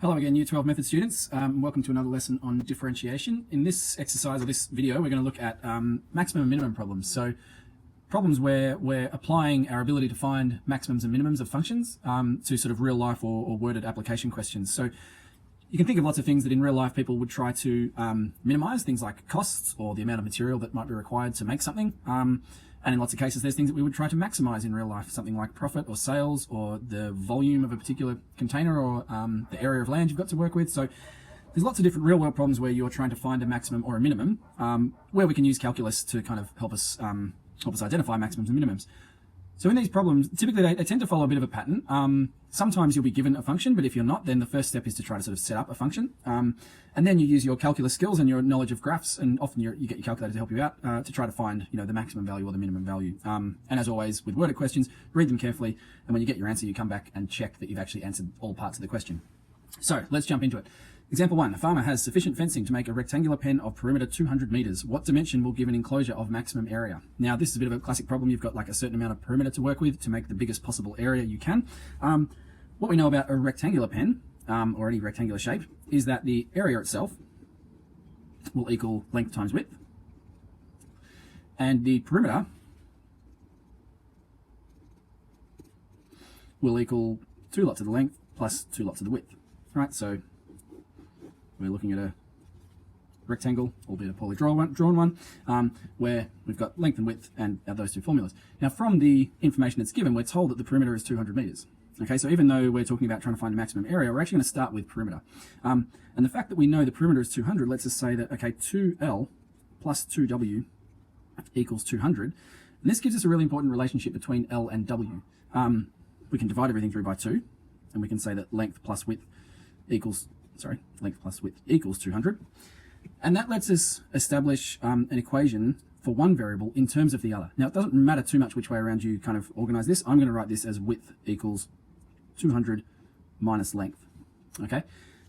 Hello again, Year 12 Method students. Welcome to another lesson on differentiation. In this exercise or this video, we're going to look at maximum and minimum problems. So problems where we're applying our ability to find maximums and minimums of functions to sort of real life or worded application questions. So you can think of lots of things that in real life people would try to minimize, things like costs or the amount of material that might be required to make something. And in lots of cases, there's things that we would try to maximize in real life, something like profit or sales or the volume of a particular container or the area of land you've got to work with. So there's lots of different real world problems where you're trying to find a maximum or a minimum, where we can use calculus to kind of help us identify maximums and minimums. So in these problems, typically they tend to follow a bit of a pattern. Sometimes you'll be given a function, but if you're not, then the first step is to try to sort of set up a function. And then you use your calculus skills and your knowledge of graphs, and often you get your calculator to help you out to try to find the maximum value or the minimum value. And as always, with worded questions, read them carefully, and when you get your answer, you come back and check that you've actually answered all parts of the question. So let's jump into it. Example 1, a farmer has sufficient fencing to make a rectangular pen of perimeter 200 meters. What dimension will give an enclosure of maximum area? Now, this is a bit of a classic problem. You've got like a certain amount of perimeter to work with to make the biggest possible area you can. What we know about a rectangular pen, or any rectangular shape, is that the area itself will equal length times width. And the perimeter will equal 2 lots of the length plus 2 lots of the width. Right, so we're looking at a rectangle, albeit a poorly drawn one, where we've got length and width and those two formulas. Now, from the information that's given, we're told that the perimeter is 200 meters. Okay, so even though we're talking about trying to find a maximum area, we're actually going to start with perimeter. And the fact that we know the perimeter is 200 lets us say that, okay, 2L plus 2W equals 200. And this gives us a really important relationship between L and W. We can divide everything through by 2, and we can say that length plus width equals 200. And that lets us establish an equation for one variable in terms of the other. Now, it doesn't matter too much which way around you kind of organize this. I'm going to write this as width equals 200 minus length. Okay? And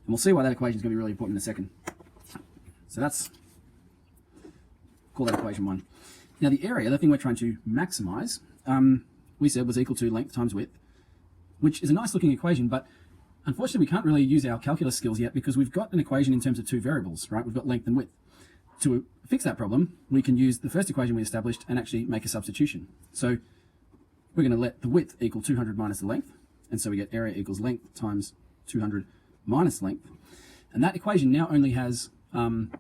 we'll see why that equation is going to be really important in a second. So call that equation 1. Now, the area, the thing we're trying to maximize, we said was equal to length times width, which is a nice looking equation, but unfortunately, we can't really use our calculus skills yet because we've got an equation in terms of two variables, right? We've got length and width. To fix that problem, we can use the first equation we established and actually make a substitution. So we're going to let the width equal 200 minus the length. And so we get area equals length times 200 minus length. And that equation now only has one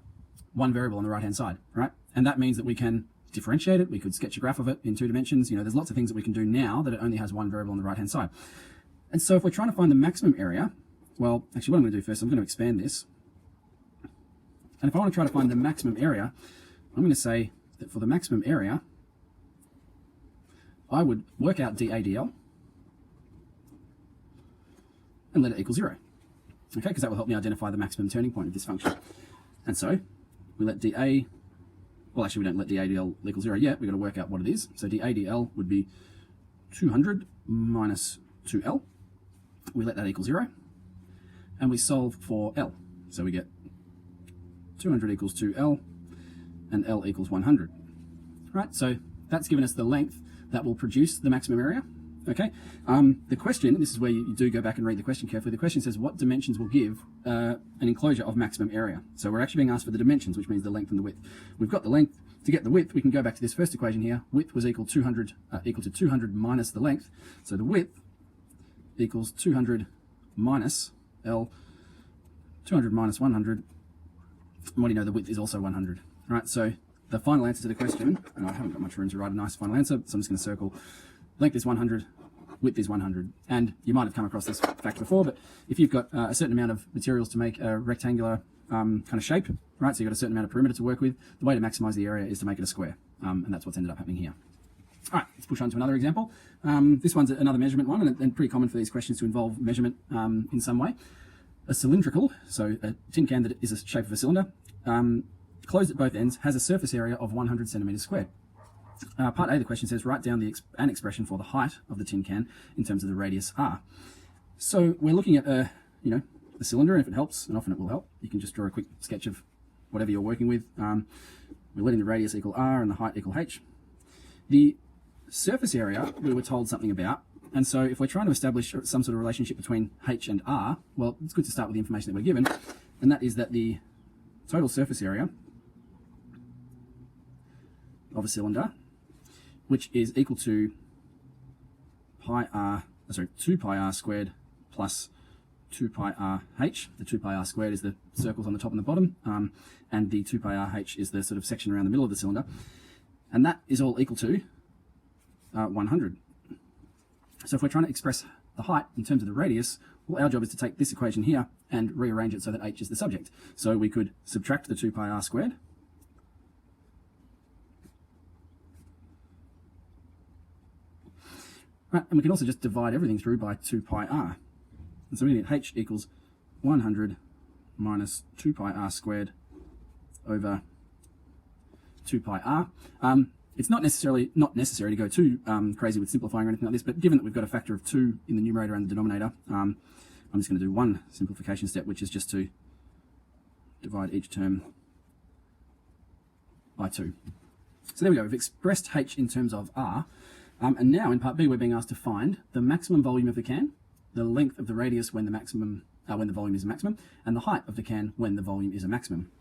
variable on the right-hand side, right? And that means that we can differentiate it. We could sketch a graph of it in 2 dimensions. There's lots of things that we can do now that it only has one variable on the right-hand side. And so if we're trying to find the maximum area, well, actually what I'm going to do first, I'm going to expand this. And if I want to try to find the maximum area, I'm going to say that for the maximum area, I would work out dAdl and let it equal 0. Okay, because that will help me identify the maximum turning point of this function. And so we let we don't let dAdl equal 0 yet. We've got to work out what it is. So dAdl would be 200 minus 2L. We let that equal 0, and we solve for L. So we get 200 equals 2L, and L equals 100. Right, so that's given us the length that will produce the maximum area. Okay, the question, this is where you do go back and read the question carefully. The question says, what dimensions will give an enclosure of maximum area? So we're actually being asked for the dimensions, which means the length and the width. We've got the length. To get the width, we can go back to this first equation here. Width was equal to 200 minus the length. So the width equals 200 minus L, 200 minus 100. And what do you know? The width is also 100. Right, so the final answer to the question, and I haven't got much room to write a nice final answer, so I'm just going to circle length is 100, width is 100. And you might have come across this fact before, but if you've got a certain amount of materials to make a rectangular kind of shape, right, so you've got a certain amount of perimeter to work with, the way to maximize the area is to make it a square. And that's what's ended up happening here. All right, let's push on to another example. This one's another measurement one, and pretty common for these questions to involve measurement in some way. A cylindrical, so a tin can that is a shape of a cylinder, closed at both ends, has a surface area of 100 centimeters squared. Part A, the question says, write down an expression for the height of the tin can in terms of the radius r. So we're looking at a cylinder, and if it helps, and often it will help, you can just draw a quick sketch of whatever you're working with. We're letting the radius equal r and the height equal h. The surface area we were told something about And so if we're trying to establish some sort of relationship between h and r, well, it's good to start with the information that we're given, and that is that the total surface area of a cylinder, which is equal to 2 pi r squared plus 2 pi r h. The 2 pi r squared is the circles on the top and the bottom, and the 2 pi r h is the sort of section around the middle of the cylinder, and that is all equal to 100. So if we're trying to express the height in terms of the radius, well, our job is to take this equation here and rearrange it so that h is the subject. So we could subtract the 2 pi r squared, right, and we can also just divide everything through by 2 pi r. And so we get h equals 100 minus 2 pi r squared over 2 pi r. It's not necessary to go too crazy with simplifying or anything like this, but given that we've got a factor of 2 in the numerator and the denominator, I'm just going to do one simplification step, which is just to divide each term by 2. So there we go, we've expressed h in terms of r, and now in part B we're being asked to find the maximum volume of the can, the length of the radius when the volume is a maximum, and the height of the can when the volume is a maximum.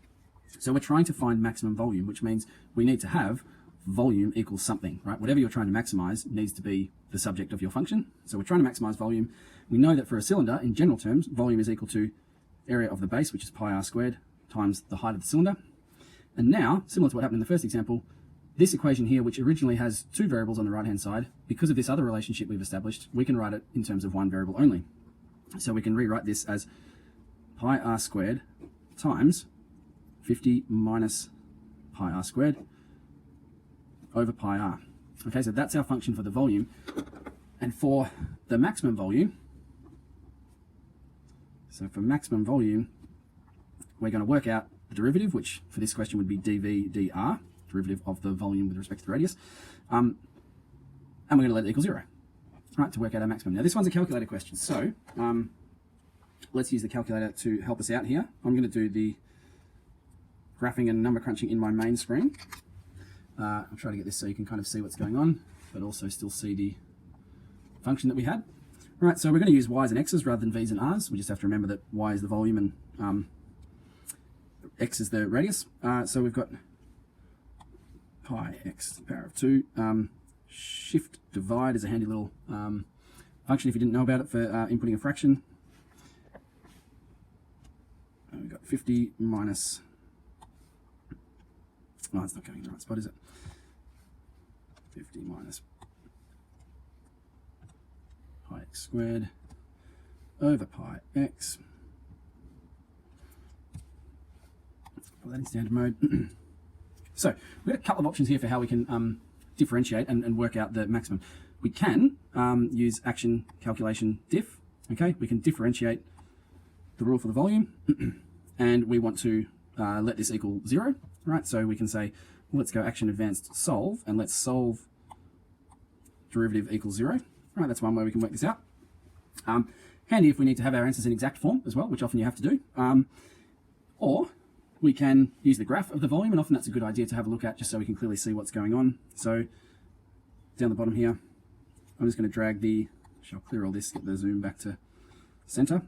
So we're trying to find maximum volume, which means we need to have volume equals something, right? Whatever you're trying to maximize needs to be the subject of your function. So we're trying to maximize volume. We know that for a cylinder, in general terms, volume is equal to area of the base, which is pi r squared, times the height of the cylinder. And now, similar to what happened in the first example, this equation here, which originally has 2 variables on the right-hand side, because of this other relationship we've established, we can write it in terms of 1 variable only. So we can rewrite this as pi r squared times 50 minus pi r squared over pi r. Okay, so that's our function for the volume. And for the maximum volume, we're going to work out the derivative, which for this question would be dv dr, derivative of the volume with respect to the radius, and we're going to let it equal 0, right, to work out our maximum. Now this one's a calculator question, so let's use the calculator to help us out here. I'm going to do the graphing and number crunching in my main screen. I'll try to get this so you can kind of see what's going on, but also still see the function that we had. Right, so we're going to use y's and x's rather than v's and r's. We just have to remember that y is the volume and x is the radius. So we've got pi x to the power of 2. Shift divide is a handy little function if you didn't know about it for inputting a fraction. And we've got 50 minus... Oh, it's not going in the right spot, is it? 50 minus pi x squared over pi x. Put that in standard mode. So we've got a couple of options here for how we can differentiate and work out the maximum. We can use action calculation diff. Okay, we can differentiate the rule for the volume, and we want to let this equal 0. Right, so we can say, well, let's go action advanced solve, and let's solve derivative equals 0. Right, that's one way we can work this out. Handy if we need to have our answers in exact form as well, which often you have to do. Or we can use the graph of the volume, and often that's a good idea to have a look at just so we can clearly see what's going on. So down the bottom here, I'm just going to drag shall clear all this, get the zoom back to center.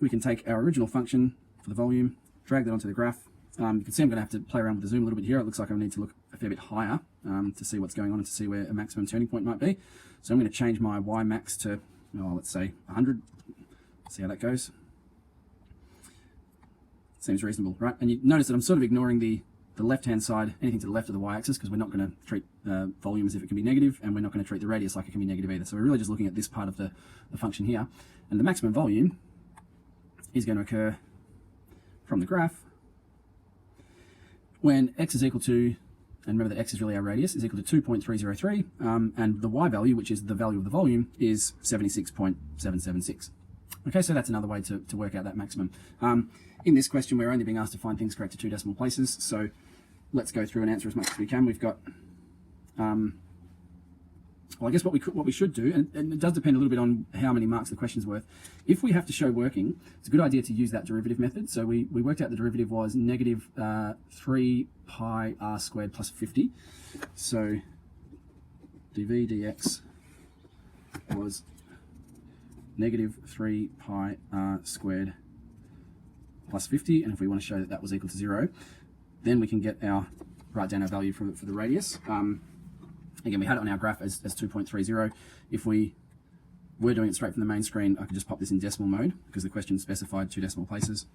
We can take our original function for the volume, drag that onto the graph. You can see I'm going to have to play around with the zoom a little bit here. It looks like I need to look a fair bit higher to see what's going on and to see where a maximum turning point might be. So I'm going to change my y max to, let's say 100. See how that goes. Seems reasonable, right? And you notice that I'm sort of ignoring the left-hand side, anything to the left of the y-axis, because we're not going to treat volume as if it can be negative, and we're not going to treat the radius like it can be negative either. So we're really just looking at this part of the function here. And the maximum volume is going to occur from the graph when x is equal to, and remember that x is really our radius, is equal to 2.303, and the y value, which is the value of the volume, is 76.776. Okay, so that's another way to work out that maximum. In this question, we're only being asked to find things correct to 2 decimal places, so let's go through and answer as much as we can. We've got, well, I guess what we should do, and it does depend a little bit on how many marks the question's worth. If we have to show working, it's a good idea to use that derivative method. So we worked out the derivative was negative 3 pi r squared plus 50. So dv dx was negative 3 pi r squared plus 50, and if we want to show that that was equal to 0, then we can write down our value for the radius. Again, we had it on our graph as 2.30. If we were doing it straight from the main screen, I could just pop this in decimal mode because the question specified 2 decimal places.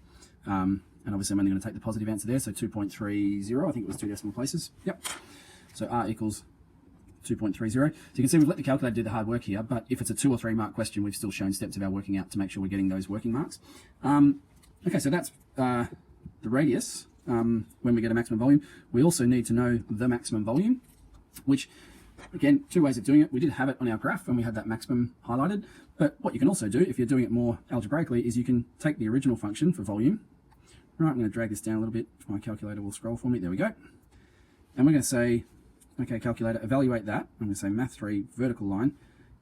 And obviously I'm only going to take the positive answer there, so 2.30, I think it was 2 decimal places. Yep. So r equals 2.30. So you can see we've let the calculator do the hard work here, but if it's a 2 or 3 mark question, we've still shown steps of our working out to make sure we're getting those working marks. Okay, so that's the radius when we get a maximum volume. We also need to know the maximum volume, which, again, 2 ways of doing it. We did have it on our graph when we had that maximum highlighted, but what you can also do, if you're doing it more algebraically, is you can take the original function for volume. Right, I'm going to drag this down a little bit. My calculator will scroll for me. There we go. And we're going to say, okay, calculator, evaluate that. I'm going to say math3 vertical line.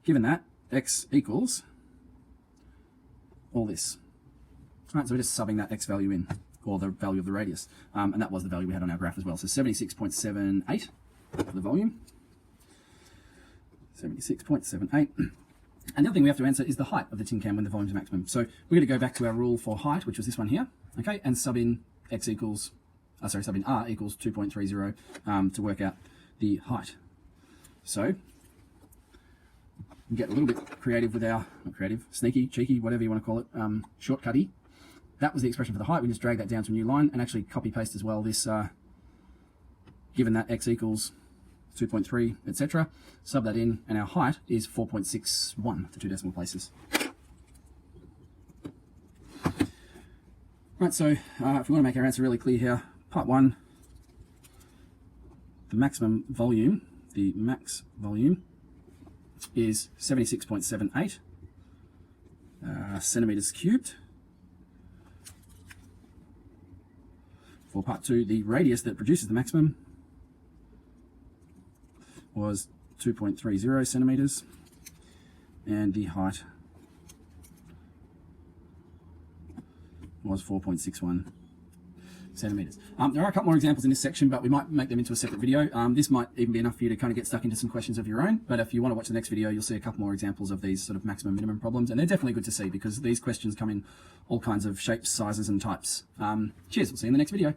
Given that, x equals all this. Right, so we're just subbing that x value in, or the value of the radius. And that was the value we had on our graph as well. So 76.78 for the volume. 76.78. And the other thing we have to answer is the height of the tin can when the volume's maximum. So we're going to go back to our rule for height, which was this one here, okay, and sub in r equals 2.30 to work out the height. So we get a little bit creative with our, not creative, sneaky, cheeky, whatever you want to call it, shortcutty. That was the expression for the height. We just drag that down to a new line and actually copy paste as well this, given that x equals 2.3, etc. Sub that in, and our height is 4.61 to 2 decimal places. Right, so if we want to make our answer really clear here, part 1, the maximum volume, the max volume is 76.78 centimeters cubed. For part 2, the radius that produces the maximum was 2.30 centimeters, and the height was 4.61 centimeters. There are a couple more examples in this section, but we might make them into a separate video. This might even be enough for you to kind of get stuck into some questions of your own, but if you want to watch the next video, you'll see a couple more examples of these sort of maximum minimum problems, and they're definitely good to see because these questions come in all kinds of shapes, sizes, and types. Cheers, we'll see you in the next video.